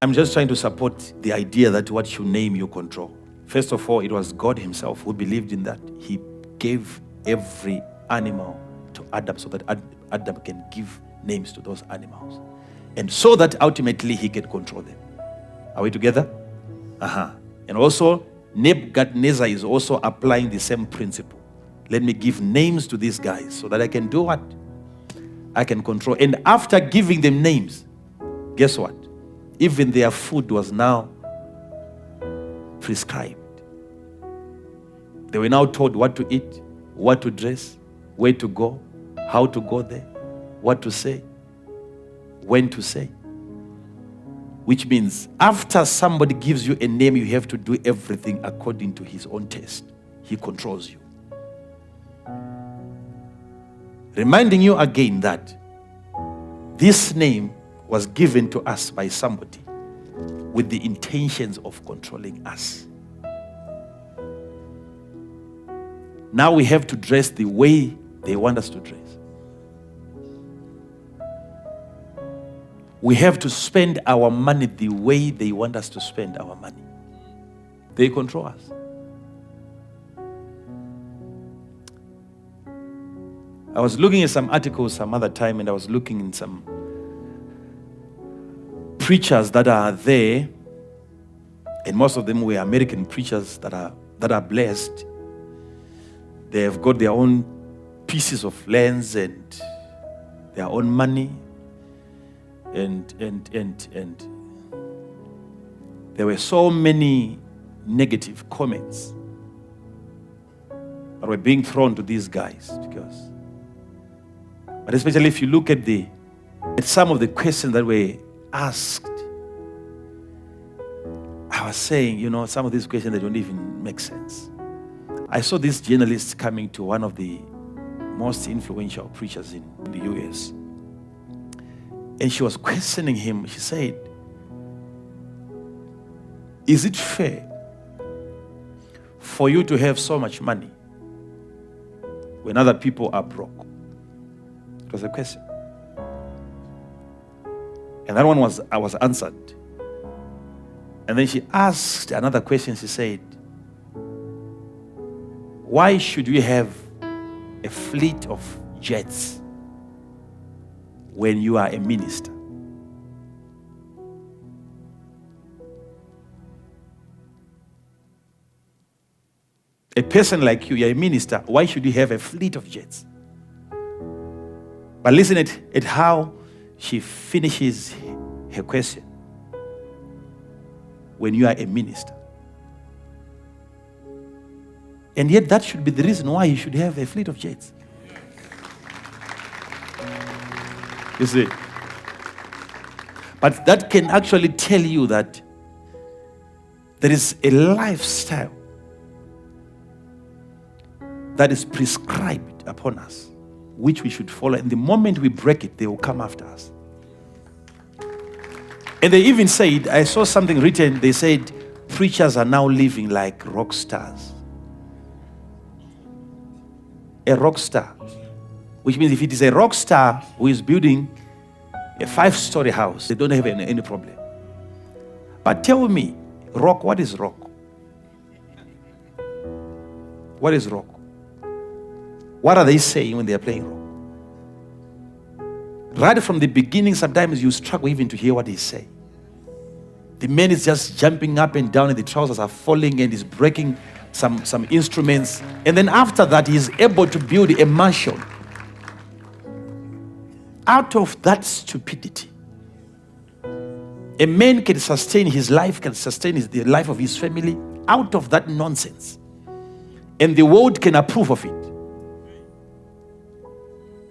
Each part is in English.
I'm just trying to support the idea that what you name, you control. First of all, it was God himself who believed in that. He gave every animal to Adam so that Adam can give names to those animals. And so that ultimately he can control them. Are we together? And also, Nebuchadnezzar is also applying the same principle. Let me give names to these guys so that I can do what? I can control. And after giving them names, guess what? Even their food was now prescribed. They were now told what to eat, what to dress, where to go, how to go there, what to say, when to say. Which means after somebody gives you a name, you have to do everything according to his own taste. He controls you. Reminding you again that this name was given to us by somebody with the intentions of controlling us. Now we have to dress the way they want us to dress. We have to spend our money the way they want us to spend our money. They control us. I was looking at some articles some other time, and I was looking in some preachers that are there, and most of them were American preachers that are blessed. They have got their own pieces of lands and their own money, and there were so many negative comments that were being thrown to these guys but especially if you look at some of the questions that were asked, I was saying, some of these questions, they don't even make sense. I saw this journalist coming to one of the most influential preachers in the US. And she was questioning him. She said, is it fair for you to have so much money when other people are broke? It was a question. And that one was answered. And then she asked another question. She said, why should we have a fleet of jets when you are a minister? A person like you, you're a minister, why should you have a fleet of jets? But listen at how she finishes her question. When you are a minister. And yet that should be the reason why you should have a fleet of jets. You see? But that can actually tell you that there is a lifestyle that is prescribed upon us, which we should follow. And the moment we break it, they will come after us. And they even said, I saw something written, they said, preachers are now living like rock stars. A rock star. Which means if it is a rock star who is building a 5-story house, they don't have any problem. But tell me, rock, what is rock? What is rock? What are they saying when they are playing rock? Right from the beginning, sometimes you struggle even to hear what he's saying. The man is just jumping up and down and the trousers are falling and he's breaking some instruments. And then after that, he's able to build a mansion. Out of that stupidity, a man can sustain his life, can sustain the life of his family out of that nonsense. And the world can approve of it.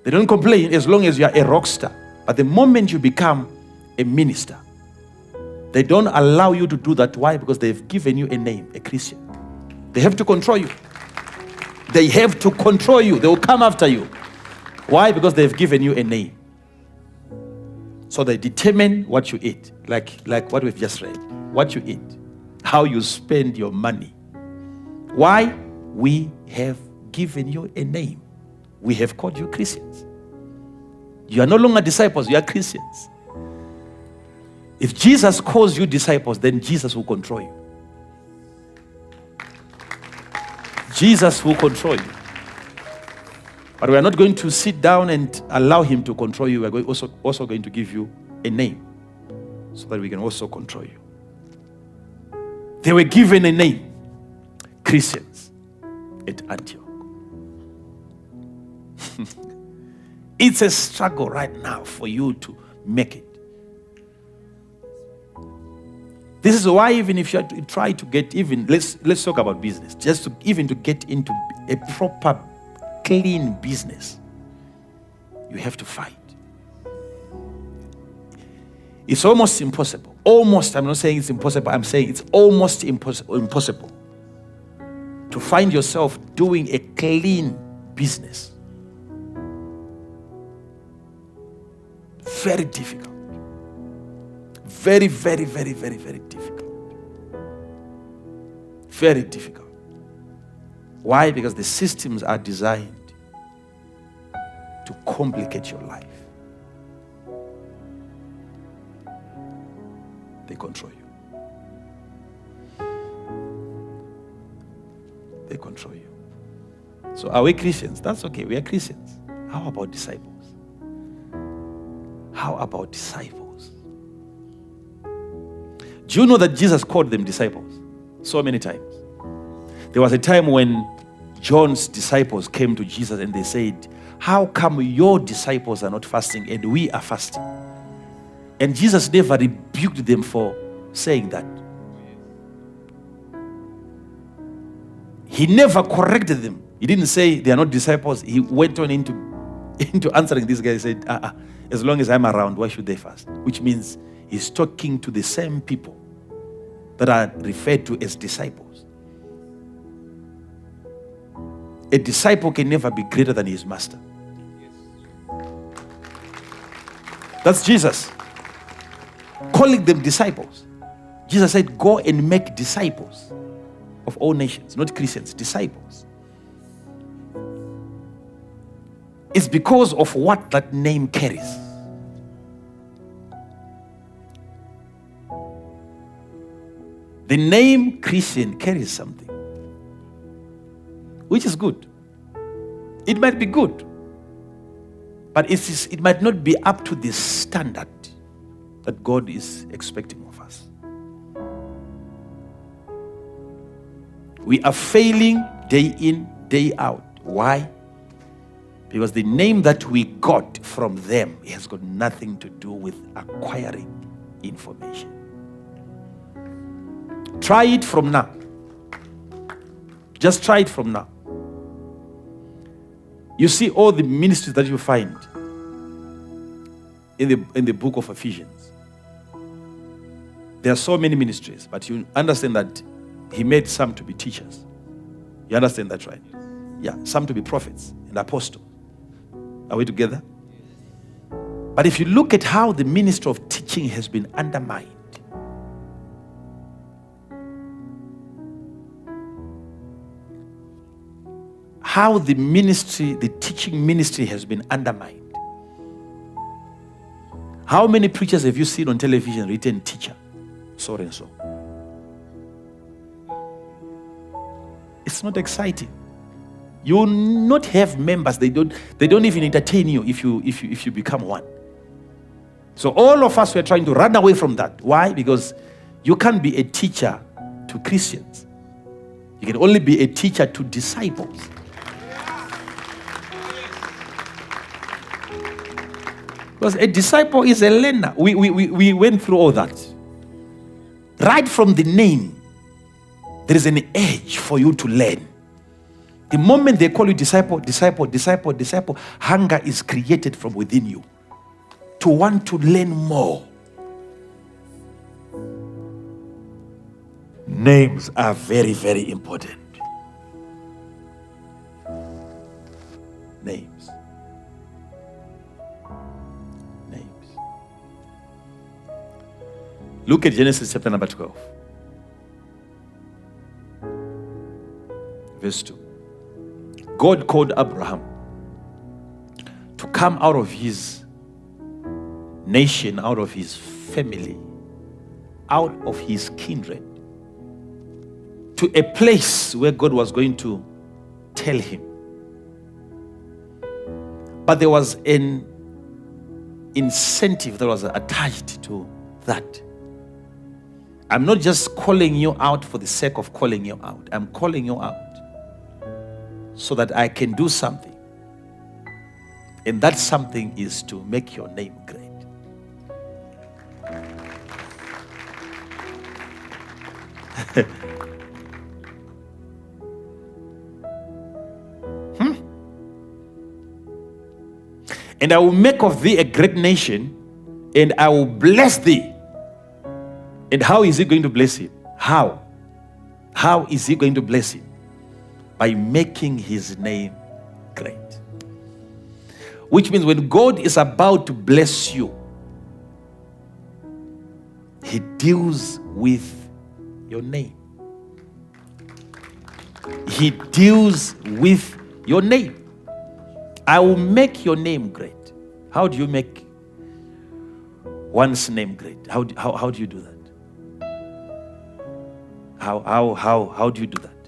They don't complain as long as you are a rock star. But the moment you become a minister, they don't allow you to do that. Why? Because they've given you a name, a Christian. They have to control you. They have to control you. They will come after you. Why? Because they've given you a name. So they determine what you eat, like what we've just read. What you eat, how you spend your money. Why? We have given you a name. We have called you Christians. You are no longer disciples, you are Christians. If Jesus calls you disciples, then Jesus will control you. Jesus will control you. But we are not going to sit down and allow him to control you. We are also going to give you a name so that we can also control you. They were given a name, Christians at Antioch. It's a struggle right now for you to make it. This is why even if you try to get even, let's talk about business, just to get into a proper clean business, you have to fight. It's almost impossible. Almost, I'm not saying it's impossible, I'm saying it's almost impossible to find yourself doing a clean business. Very difficult. Very, very, very, very, very difficult. Very difficult. Why? Because the systems are designed to complicate your life. They control you. They control you. So are we Christians? That's okay. We are Christians. How about disciples? How about disciples? Do you know that Jesus called them disciples so many times? There was a time when John's disciples came to Jesus and they said, how come your disciples are not fasting and we are fasting? And Jesus never rebuked them for saying that. He never corrected them. He didn't say they are not disciples. He went on into answering these guys. He said, as long as I'm around, why should they fast? Which means he's talking to the same people that are referred to as disciples. A disciple can never be greater than his master. That's Jesus calling them disciples. Jesus said, go and make disciples of all nations, not Christians, disciples. It's because of what that name carries. The name Christian carries something, which is good. It might be good, but it might not be up to the standard that God is expecting of us. We are failing day in, day out. Why? Because the name that we got from them has got nothing to do with acquiring information. Try it from now. Just try it from now. You see all the ministries that you find in the book of Ephesians. There are so many ministries, but you understand that he made some to be teachers. You understand that, right? Yeah, some to be prophets and apostles. Are we together? But if you look at how the ministry of teaching has been undermined, how the teaching ministry has been undermined. How many preachers have you seen on television written teacher, so and so? It's not exciting. You will not have members. They don't even entertain you if you become one. So all of us were trying to run away from that. Why? Because you can't be a teacher to Christians. You can only be a teacher to disciples. Because a disciple is a learner. We went through all that. Right from the name, there is an edge for you to learn. The moment they call you disciple, hunger is created from within you to want to learn more. Names are very, very important. Names. Look at Genesis chapter number 12. Verse 2. God called Abraham to come out of his nation, out of his family, out of his kindred to a place where God was going to tell him. But there was an incentive that was attached to that. I'm not just calling you out for the sake of calling you out. I'm calling you out so that I can do something. And that something is to make your name great. And I will make of thee a great nation, and I will bless thee. And how is he going to bless him? How? How is he going to bless him? By making his name great. Which means when God is about to bless you, he deals with your name. He deals with your name. I will make your name great. How do you make one's name great? How do you do that? How do you do that?